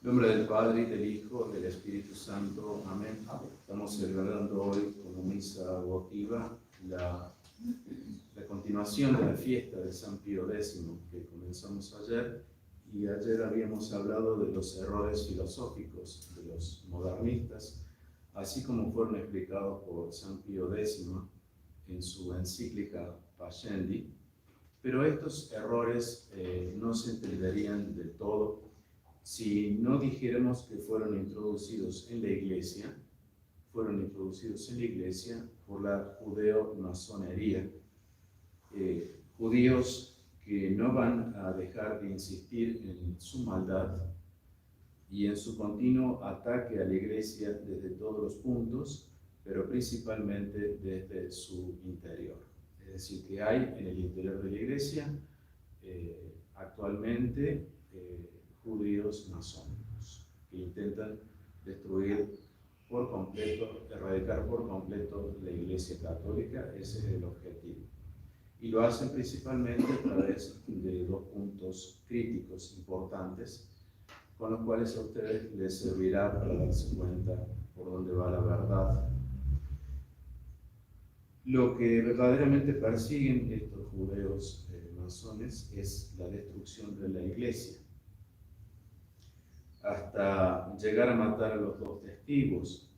nombre del Padre, y del Hijo, y del Espíritu Santo. Amén. Estamos celebrando hoy como misa votiva la continuación de la fiesta de San Pío X, que comenzamos ayer, y ayer habíamos hablado de los errores filosóficos de los modernistas, así como fueron explicados por San Pío X en su encíclica Pascendi. Pero estos errores no se entenderían del todo si no dijéramos que fueron introducidos en la Iglesia por la judeo-masonería. Judíos que no van a dejar de insistir en su maldad y en su continuo ataque a la Iglesia desde todos los puntos, pero principalmente desde su interior. Es decir, que hay en el interior de la Iglesia actualmente judíos masónicos que intentan destruir por completo, erradicar por completo la Iglesia católica. Ese es el objetivo. Y lo hacen principalmente a través de dos puntos críticos importantes, con los cuales a ustedes les servirá para darse cuenta por dónde va la verdad. Lo que verdaderamente persiguen estos judeos masones es la destrucción de la Iglesia, hasta llegar a matar a los dos testigos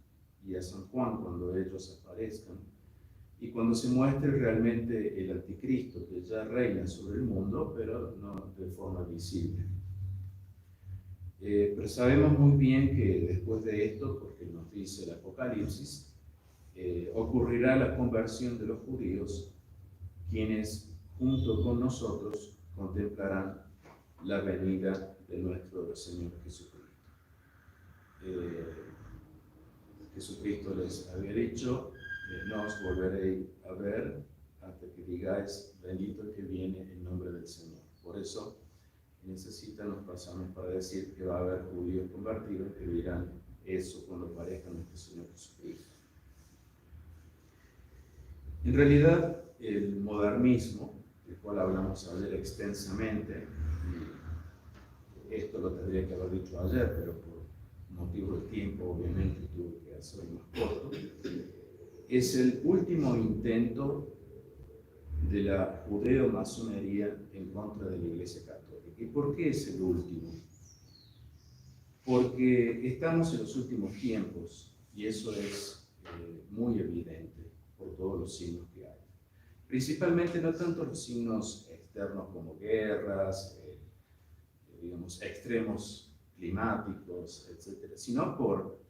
y a San Juan cuando ellos aparezcan, y cuando se muestre realmente el anticristo que ya reina sobre el mundo, pero no de forma visible. Pero sabemos muy bien que después de esto, porque nos dice el Apocalipsis, ocurrirá la conversión de los judíos, quienes junto con nosotros contemplarán la venida de nuestro Señor Jesucristo. Jesucristo les había dicho: no os volveréis a ver hasta que digáis: bendito el que viene en nombre del Señor. Por eso necesitan los pasajes para decir que va a haber judíos convertidos que dirán eso cuando aparezca nuestro Señor Jesucristo. En realidad, el modernismo, del cual hablamos ayer extensamente, y esto lo tendría que haber dicho ayer, pero por motivo de tiempo obviamente tuve que hacerlo más corto, es el último intento de la judeo-masonería en contra de la Iglesia Católica. ¿Y por qué es el último? Porque estamos en los últimos tiempos, y eso es muy evidente por todos los signos que hay. Principalmente no tanto los signos externos como guerras, digamos, extremos climáticos, etc., sino por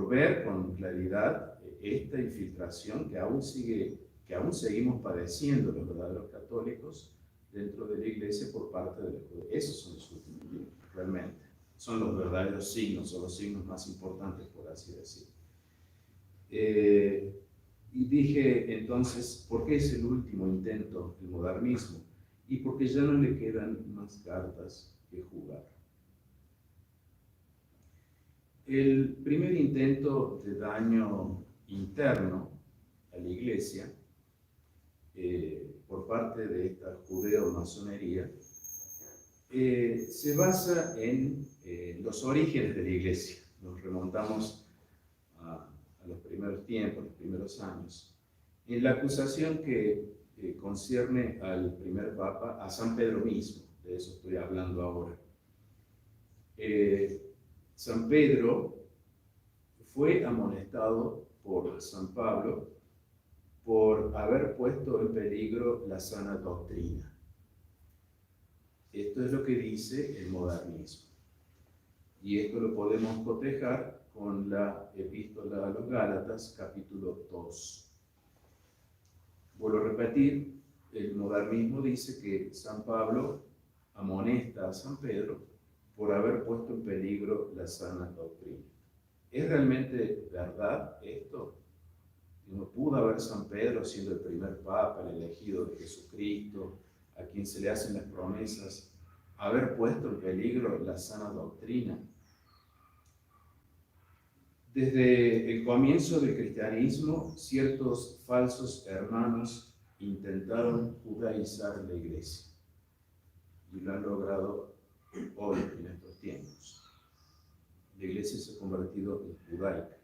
ver con claridad esta infiltración que aún seguimos padeciendo los verdaderos católicos dentro de la Iglesia por parte de los judíos. Esos son los últimos tiempos, realmente. Son los verdaderos signos, o los signos más importantes, por así decir. Y dije entonces, ¿por qué es el último intento del modernismo? Y porque ya no le quedan más cartas que jugar. El primer intento de daño interno a la Iglesia por parte de esta judeo-masonería se basa en los orígenes de la Iglesia. Nos remontamos a los primeros tiempos, los primeros años, en la acusación que concierne al primer papa, a San Pedro mismo. De eso estoy hablando ahora. San Pedro fue amonestado por San Pablo por haber puesto en peligro la sana doctrina. Esto es lo que dice el modernismo. Y esto lo podemos cotejar con la Epístola a los Gálatas, capítulo 2. Vuelvo a repetir, el modernismo dice que San Pablo amonesta a San Pedro por haber puesto en peligro la sana doctrina. ¿Es realmente verdad esto? ¿No pudo haber San Pedro, siendo el primer papa, el elegido de Jesucristo, a quien se le hacen las promesas, haber puesto en peligro la sana doctrina? Desde el comienzo del cristianismo, ciertos falsos hermanos intentaron judaizar la Iglesia, y lo han logrado hoy en estos tiempos. iglesia se ha convertido en judaica.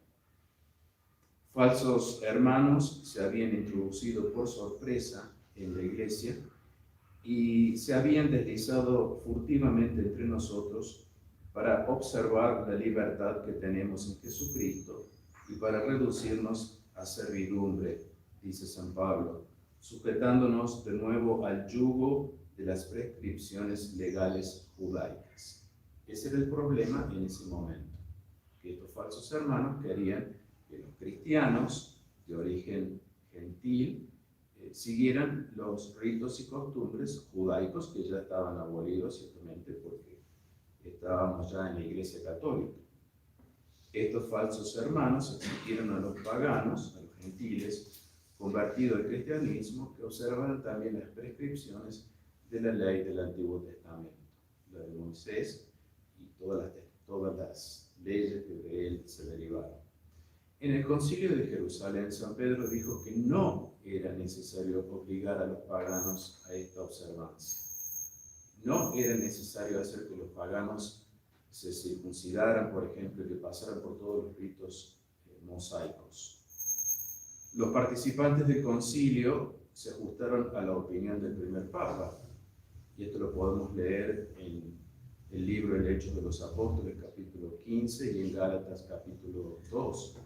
Falsos hermanos se habían introducido por sorpresa en la iglesia y se habían deslizado furtivamente entre nosotros para observar la libertad que tenemos en Jesucristo y para reducirnos a servidumbre, dice San Pablo, sujetándonos de nuevo al yugo de las prescripciones legales judaicas. Ese era el problema en ese momento, que estos falsos hermanos querían que los cristianos de origen gentil siguieran los ritos y costumbres judaicos que ya estaban abolidos ciertamente porque estábamos ya en la Iglesia Católica. Estos falsos hermanos exigieron a los paganos, a los gentiles, convertidos al cristianismo, que observaran también las prescripciones de la ley del Antiguo Testamento, la de Moisés y todas las leyes que de él se derivaron. En el Concilio de Jerusalén, San Pedro dijo que no era necesario obligar a los paganos a esta observancia. No era necesario hacer que los paganos se circuncidaran, por ejemplo, y que pasaran por todos los ritos mosaicos. Los participantes del concilio se ajustaron a la opinión del primer papa, y esto lo podemos leer en el libro El Hechos de los Apóstoles, capítulo 15, y en Gálatas, capítulo 2.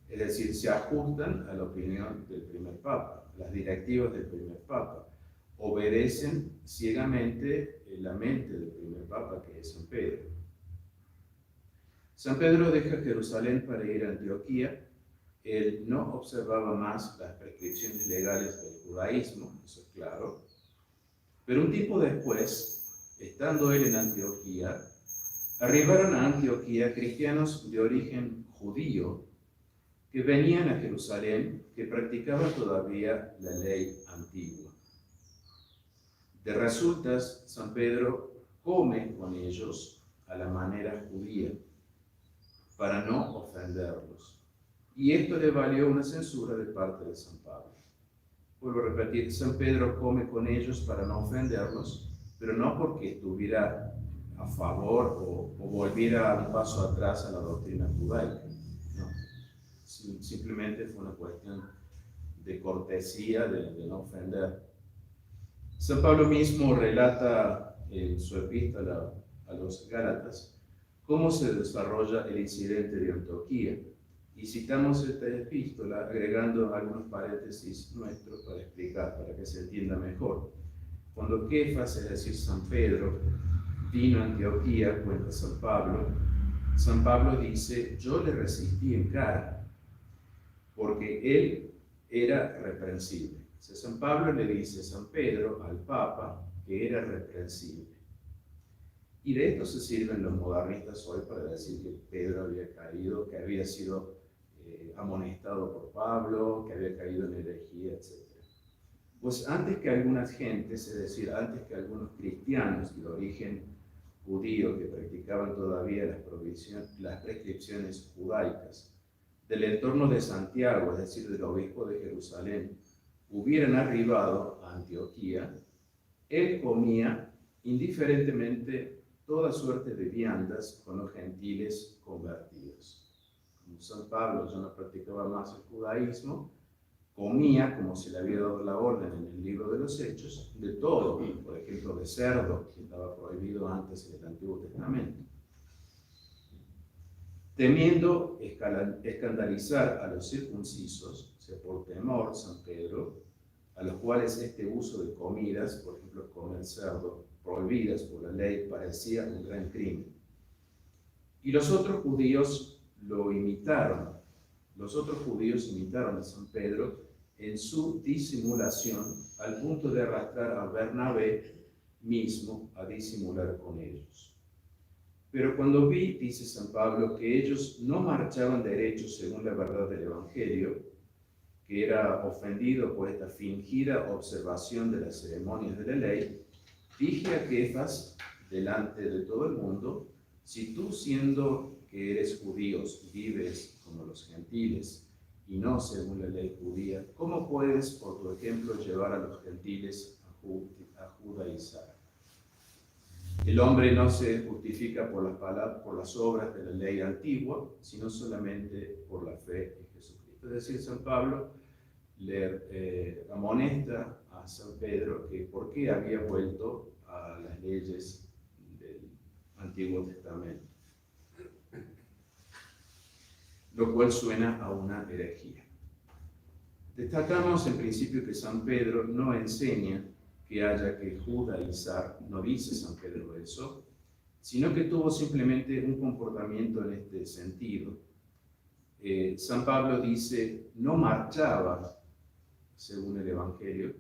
Es decir, se ajustan a la opinión del primer papa, las directivas del primer papa. Obedecen ciegamente la mente del primer papa, que es San Pedro. San Pedro deja Jerusalén para ir a Antioquía. Él no observaba más las prescripciones legales del judaísmo, eso es claro. Pero un tiempo después, estando él en Antioquía, arribaron a Antioquía cristianos de origen judío que venían a Jerusalén, que practicaban todavía la ley antigua. De resultas, San Pedro come con ellos a la manera judía, para no ofenderlos. Y esto le valió una censura de parte de San Pablo. Vuelvo a repetir, San Pedro come con ellos para no ofenderlos, pero no porque estuviera a favor o volviera un paso atrás a la doctrina judaica. No. Simplemente fue una cuestión de cortesía, de no ofender. San Pablo mismo relata en su epístola a los Gálatas cómo se desarrolla el incidente de Antioquía. Y citamos esta epístola agregando algunos paréntesis nuestros para explicar, para que se entienda mejor. Cuando Kefas, es decir, San Pedro, vino a Antioquía, cuenta San Pablo dice, yo le resistí en cara, porque él era reprensible. O sea, San Pablo le dice a San Pedro, al Papa, que era reprensible. Y de esto se sirven los modernistas hoy para decir que Pedro había caído, que había sido amonestado por Pablo, que había caído en herejía, etc. Pues antes que algunas gentes, es decir, antes que algunos cristianos de origen judío que practicaban todavía las prescripciones judaicas del entorno de Santiago, es decir, del obispo de Jerusalén, hubieran arribado a Antioquía, él comía indiferentemente toda suerte de viandas con los gentiles convertidos. Como San Pablo ya no practicaba más el judaísmo, comía, como se le había dado la orden en el libro de los Hechos, de todo, por ejemplo, de cerdo, que estaba prohibido antes en el Antiguo Testamento. Temiendo escandalizar a los circuncisos, o sea, por temor, San Pedro, a los cuales este uso de comidas, por ejemplo, comer cerdo, prohibidas por la ley, parecía un gran crimen. Y los otros judíos lo imitaron. Los otros judíos imitaron a San Pedro en su disimulación, al punto de arrastrar a Bernabé mismo a disimular con ellos. Pero cuando vi, dice San Pablo, que ellos no marchaban derechos según la verdad del Evangelio, que era ofendido por esta fingida observación de las ceremonias de la ley, dije a Kefas, delante de todo el mundo, si tú, siendo que eres judíos, vives como los gentiles y no según la ley judía, ¿cómo puedes, por tu ejemplo, llevar a los gentiles a judaizar? El hombre no se justifica por las palabras, por las obras de la ley antigua, sino solamente por la fe en Jesucristo. Es decir, San Pablo le amonesta a San Pedro que por qué había vuelto a las leyes del Antiguo Testamento, lo cual suena a una herejía. Destacamos en principio que San Pedro no enseña que haya que judaizar, no dice San Pedro eso, sino que tuvo simplemente un comportamiento en este sentido. San Pablo dice, no marchaba según el Evangelio,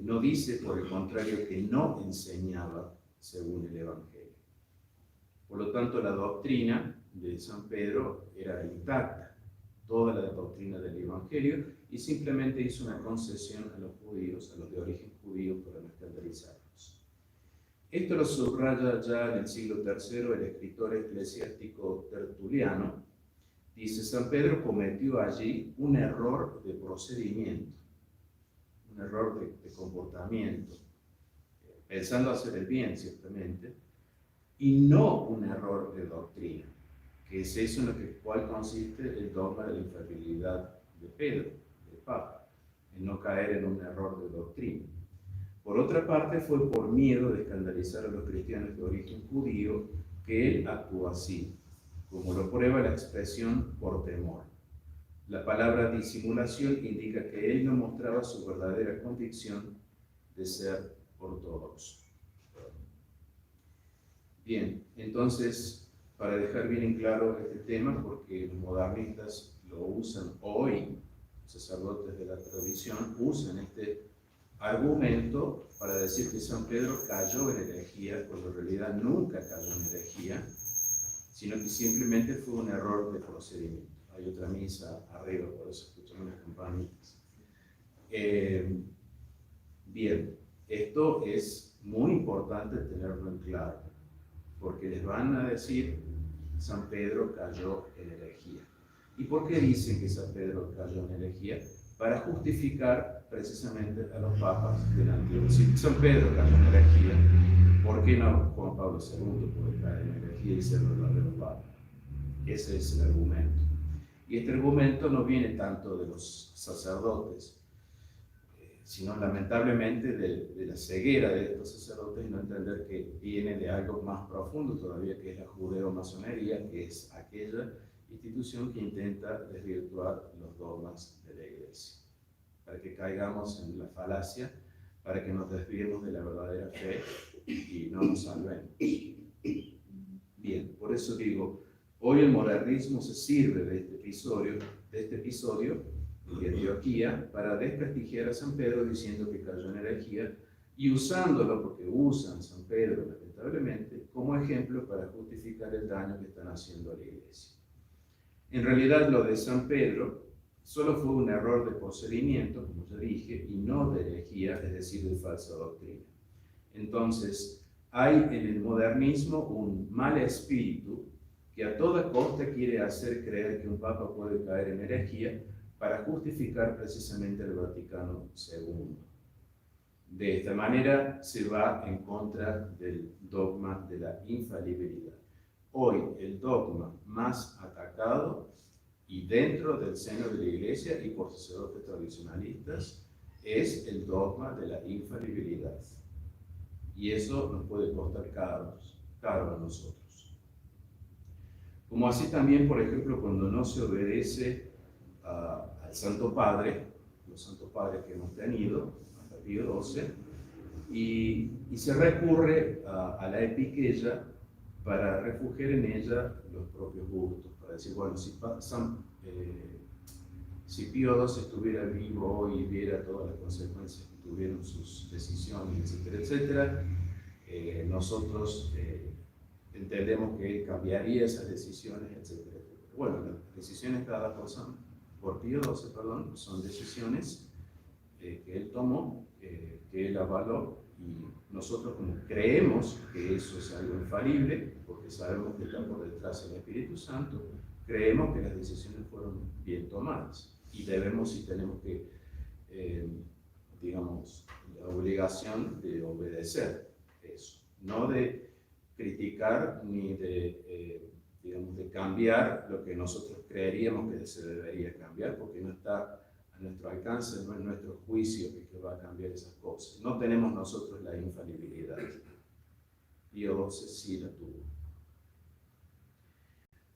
no dice por el contrario que no enseñaba según el Evangelio. Por lo tanto, la doctrina de San Pedro era intacta, toda la doctrina del Evangelio, y simplemente hizo una concesión a los judíos, a los de origen judío, para no escandalizarlos. Esto lo subraya ya en el siglo III el escritor eclesiástico Tertuliano. Dice, San Pedro cometió allí un error de procedimiento, un error de comportamiento, pensando hacer el bien, ciertamente, y no un error de doctrina, que es eso en lo cual consiste el dogma de la infalibilidad de Pedro, del Papa, en no caer en un error de doctrina. Por otra parte, fue por miedo de escandalizar a los cristianos de origen judío que él actuó así, como lo prueba la expresión por temor. La palabra disimulación indica que él no mostraba su verdadera convicción de ser ortodoxo. Bien, entonces, para dejar bien en claro este tema, porque los modernistas lo usan hoy, sacerdotes de la tradición usan este argumento para decir que San Pedro cayó en herejía, cuando en realidad nunca cayó en herejía, sino que simplemente fue un error de procedimiento. Hay otra misa arriba, por eso escuchan unas campanitas. Bien, esto es muy importante tenerlo en claro, porque les van a decir San Pedro cayó en herejía. ¿Y por qué dicen que San Pedro cayó en herejía? Para justificar precisamente a los papas del Antiguo. Si San Pedro cayó en herejía, ¿por qué no Juan Pablo II puede caer en herejía y ser verdadero papa? Ese es el argumento. Y este argumento no viene tanto de los sacerdotes, sino lamentablemente de la ceguera de estos sacerdotes y no entender que viene de algo más profundo todavía, que es la judeo-masonería, que es aquella institución que intenta desvirtuar los dogmas de la Iglesia, para que caigamos en la falacia, para que nos desviemos de la verdadera fe y no nos salvemos. Bien, por eso digo, hoy el modernismo se sirve de este episodio de Antioquía para desprestigiar a San Pedro diciendo que cayó en herejía y usándolo, porque usan San Pedro lamentablemente, como ejemplo para justificar el daño que están haciendo a la Iglesia. En realidad lo de San Pedro solo fue un error de procedimiento, como ya dije, y no de herejía, es decir, de falsa doctrina. Entonces, hay en el modernismo un mal espíritu que a toda costa quiere hacer creer que un papa puede caer en herejía para justificar precisamente el Vaticano II. De esta manera se va en contra del dogma de la infalibilidad. Hoy el dogma más atacado y dentro del seno de la Iglesia y por sacerdotes tradicionalistas es el dogma de la infalibilidad. Y eso nos puede costar caro a nosotros. Como así también, por ejemplo, cuando no se obedece al Santo Padre, los Santos Padres que hemos tenido, hasta Pío XII, y se recurre a la epiqueya para refugiar en ella los propios gustos, para decir, bueno, si Pío XII estuviera vivo hoy y viera todas las consecuencias que tuvieron sus decisiones, etcétera, etcétera, nosotros entendemos que él cambiaría esas decisiones, etcétera, etcétera. Bueno, las decisiones dadas por Pío XII, son decisiones que él tomó, que él avaló, y nosotros como creemos que eso es algo infalible, porque sabemos que está por detrás el Espíritu Santo, creemos que las decisiones fueron bien tomadas, y debemos y tenemos que, digamos, la obligación de obedecer eso. no de criticar ni de, digamos, de cambiar lo que nosotros creeríamos que se debería cambiar, porque no está a nuestro alcance, no es nuestro juicio que va a cambiar esas cosas. No tenemos nosotros la infalibilidad. Dios sí la tuvo.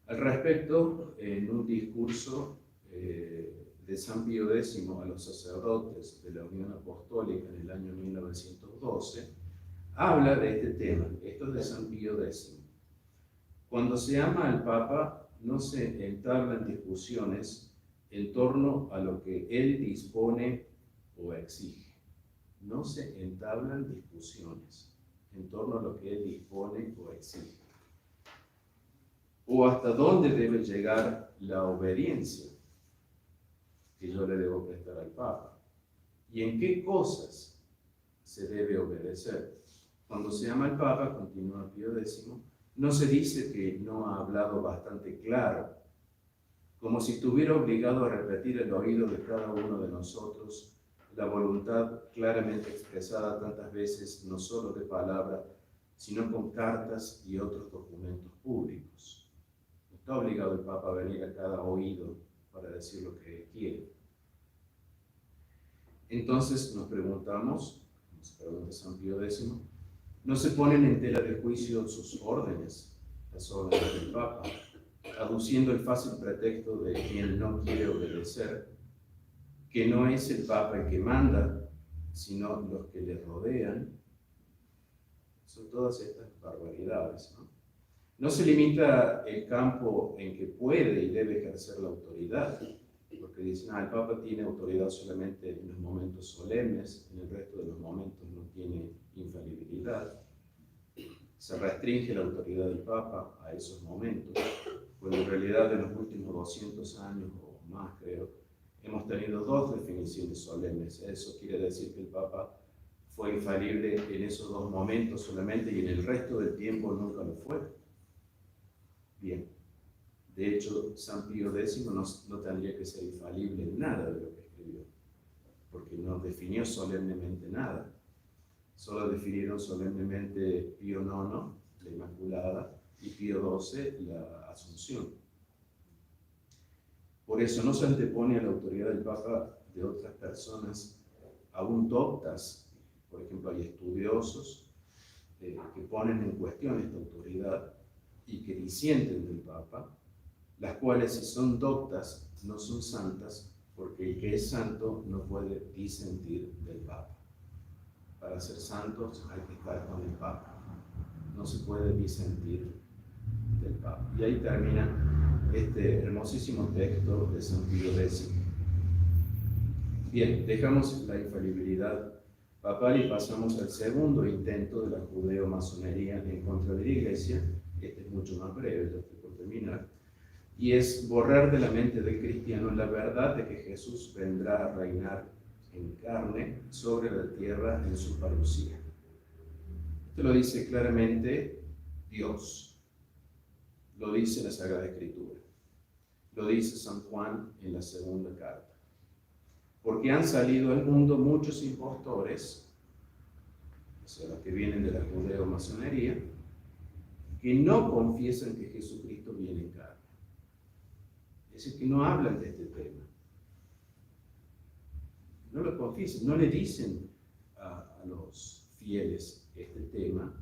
Al respecto, en un discurso de San Pío X a los sacerdotes de la Unión Apostólica en el año 1912, habla de este tema. Esto es de San Pío X. Cuando se ama al Papa, no se entablan discusiones en torno a lo que él dispone o exige. No se entablan discusiones en torno a lo que él dispone o exige. O hasta dónde debe llegar la obediencia que yo le debo prestar al Papa. Y en qué cosas se debe obedecer. Cuando se ama al Papa, continúa Pío X, no se dice que no ha hablado bastante claro, como si estuviera obligado a repetir el oído de cada uno de nosotros la voluntad claramente expresada tantas veces, no solo de palabra, sino con cartas y otros documentos públicos. No está obligado el Papa a venir a cada oído para decir lo que quiere. Entonces nos preguntamos, nos pregunta San Pío X, ¿no se ponen en tela de juicio sus órdenes, las órdenes del Papa, aduciendo el fácil pretexto de quien no quiere obedecer, que no es el Papa el que manda, sino los que le rodean? Son todas estas barbaridades, ¿no? No se limita el campo en que puede y debe ejercer la autoridad, porque dicen, el Papa tiene autoridad solamente en los momentos solemnes, en el resto de los momentos no tiene infalibilidad. Se restringe la autoridad del Papa a esos momentos, cuando en realidad en los últimos 200 años o más, creo, hemos tenido dos definiciones solemnes. Eso quiere decir que el Papa fue infalible en esos dos momentos solamente y en el resto del tiempo nunca lo fue. Bien. De hecho, San Pío X no tendría que ser infalible en nada de lo que escribió, porque no definió solemnemente nada. Solo definieron solemnemente Pío IX, la Inmaculada, y Pío XII, la Asunción. Por eso no se antepone a la autoridad del Papa de otras personas, aún doctas. Por ejemplo, hay estudiosos que ponen en cuestión esta autoridad y que disienten del Papa, las cuales, si son doctas, no son santas, porque el que es santo no puede disentir del Papa. Para ser santos hay que estar con el Papa, no se puede disentir del Papa. Y ahí termina este hermosísimo texto de San Pío X. Bien, dejamos la infalibilidad papal y pasamos al segundo intento de la judeo-masonería en contra de la Iglesia. Este es mucho más breve, ya estoy por terminar. Y es borrar de la mente del cristiano la verdad de que Jesús vendrá a reinar en carne sobre la tierra en su parucía. Esto lo dice claramente Dios, lo dice la Sagrada Escritura, lo dice San Juan en la segunda carta. Porque han salido al mundo muchos impostores, o sea, los que vienen de la judeo-masonería, que no confiesan que Jesucristo viene en carne. Es decir, que no hablan de este tema. No lo confiesan, no le dicen a los fieles este tema,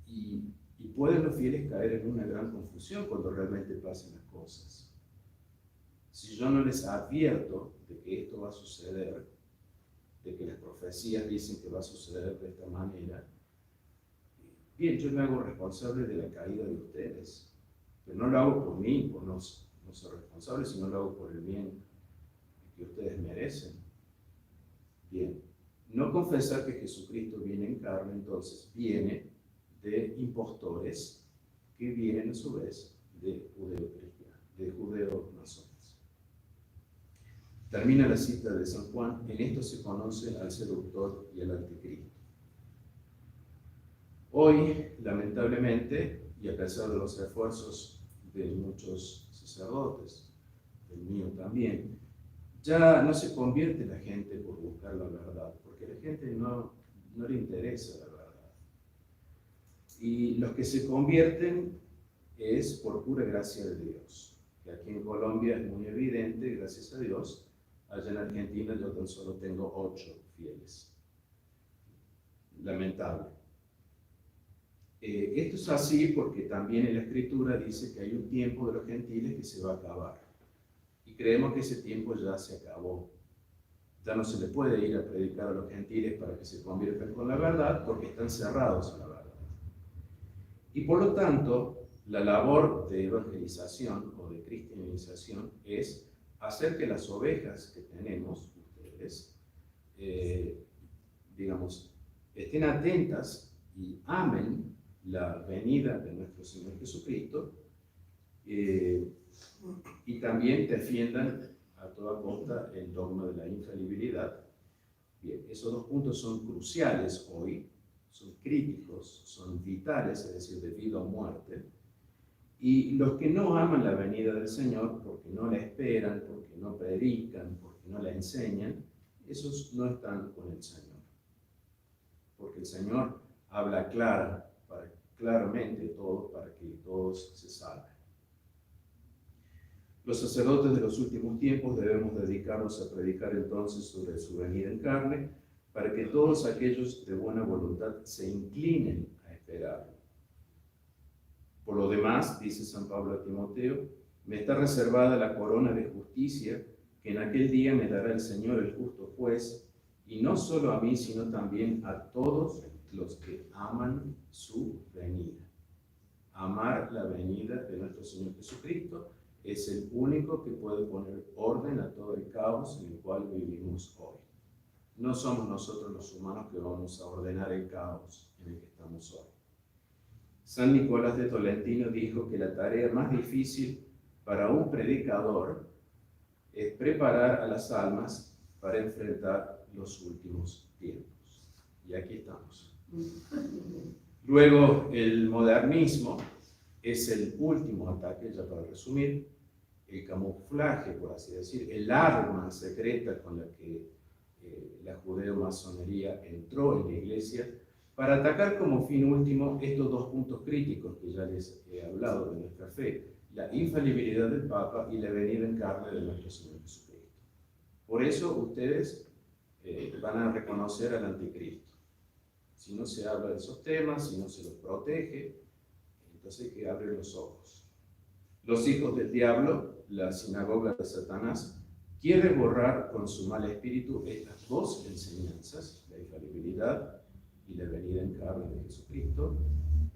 y pueden los fieles caer en una gran confusión cuando realmente pasen las cosas. Si yo no les advierto de que esto va a suceder, de que las profecías dicen que va a suceder de esta manera, bien, yo me hago responsable de la caída de ustedes, pero no lo hago por mí, por no ser responsable, sino lo hago por el bien que ustedes merecen. Bien, no confesar que Jesucristo viene en carne, entonces viene de impostores que vienen a su vez de judeo-cristianos, de judeo-masones. Termina la cita de San Juan: en esto se conoce al seductor y al anticristo. Hoy, lamentablemente, y a pesar de los esfuerzos de muchos sacerdotes, del mío también, ya no se convierte la gente por buscar la verdad, porque a la gente no le interesa la verdad. Y los que se convierten es por pura gracia de Dios. Que aquí en Colombia es muy evidente, gracias a Dios. Allá en Argentina yo tan solo tengo 8 fieles. Lamentable. Esto es así porque también en la Escritura dice que hay un tiempo de los gentiles que se va a acabar. Y creemos que ese tiempo ya se acabó. Ya no se le puede ir a predicar a los gentiles para que se conviertan con la verdad porque están cerrados a la verdad. Y por lo tanto, la labor de evangelización o de cristianización es hacer que las ovejas que tenemos, ustedes, digamos, estén atentas y amen la venida de nuestro Señor Jesucristo y también defiendan a toda costa el dogma de la infalibilidad. Bien, esos dos puntos son cruciales hoy, son críticos, son vitales, es decir, de vida o muerte. Y los que no aman la venida del Señor, porque no la esperan, porque no predican, porque no la enseñan, esos no están con el Señor. Porque el Señor habla claramente todo para que todos se salven. Los sacerdotes de los últimos tiempos debemos dedicarnos a predicar entonces sobre su venida en carne, para que todos aquellos de buena voluntad se inclinen a esperarlo. Por lo demás, dice San Pablo a Timoteo, me está reservada la corona de justicia que en aquel día me dará el Señor, el justo juez, y no solo a mí, sino también a todos los que aman su venida. Amar la venida de nuestro Señor Jesucristo es el único que puede poner orden a todo el caos en el cual vivimos hoy. No somos nosotros los humanos que vamos a ordenar el caos en el que estamos hoy. San Nicolás de Tolentino dijo que la tarea más difícil para un predicador es preparar a las almas para enfrentar los últimos tiempos. Y aquí estamos. Luego, el modernismo es el último ataque, ya para resumir, el camuflaje, por así decir, el arma secreta con la que la judeo-masonería entró en la iglesia para atacar como fin último estos dos puntos críticos que ya les he hablado de nuestra fe, la infalibilidad del Papa y la venida en carne de nuestro Señor Jesucristo. Por eso ustedes van a reconocer al anticristo. Si no se habla de esos temas, si no se los protege, entonces hay que abrir los ojos. Los hijos del diablo, la sinagoga de Satanás, quiere borrar con su mal espíritu estas dos enseñanzas, la infalibilidad y la venida en carne de Jesucristo,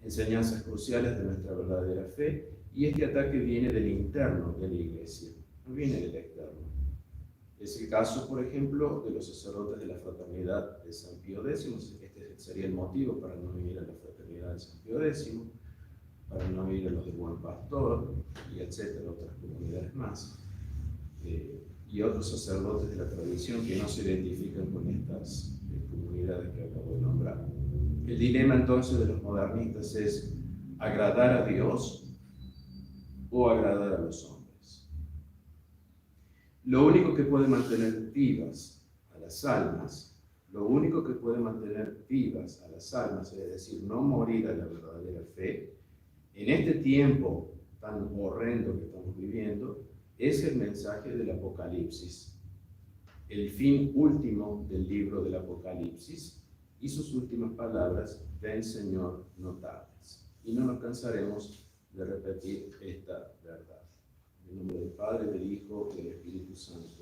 enseñanzas cruciales de nuestra verdadera fe, y este ataque viene del interno de la iglesia, no viene del externo. Es el caso, por ejemplo, de los sacerdotes de la fraternidad de San Pío X. Este sería el motivo para no ir a la fraternidad de San Pío X, para no ir a los de Buen Pastor, y etcétera, otras comunidades más. Y otros sacerdotes de la tradición que no se identifican con estas comunidades que acabo de nombrar. El dilema entonces de los modernistas es agradar a Dios o agradar a los hombres. Lo único que puede mantener vivas a las almas, es decir, no morir a la verdadera fe, en este tiempo tan horrendo que estamos viviendo, es el mensaje del Apocalipsis, el fin último del libro del Apocalipsis y sus últimas palabras, ven Señor, no tardes. Y no nos cansaremos de repetir esta verdad. En nombre del Padre, del Hijo y del Espíritu Santo.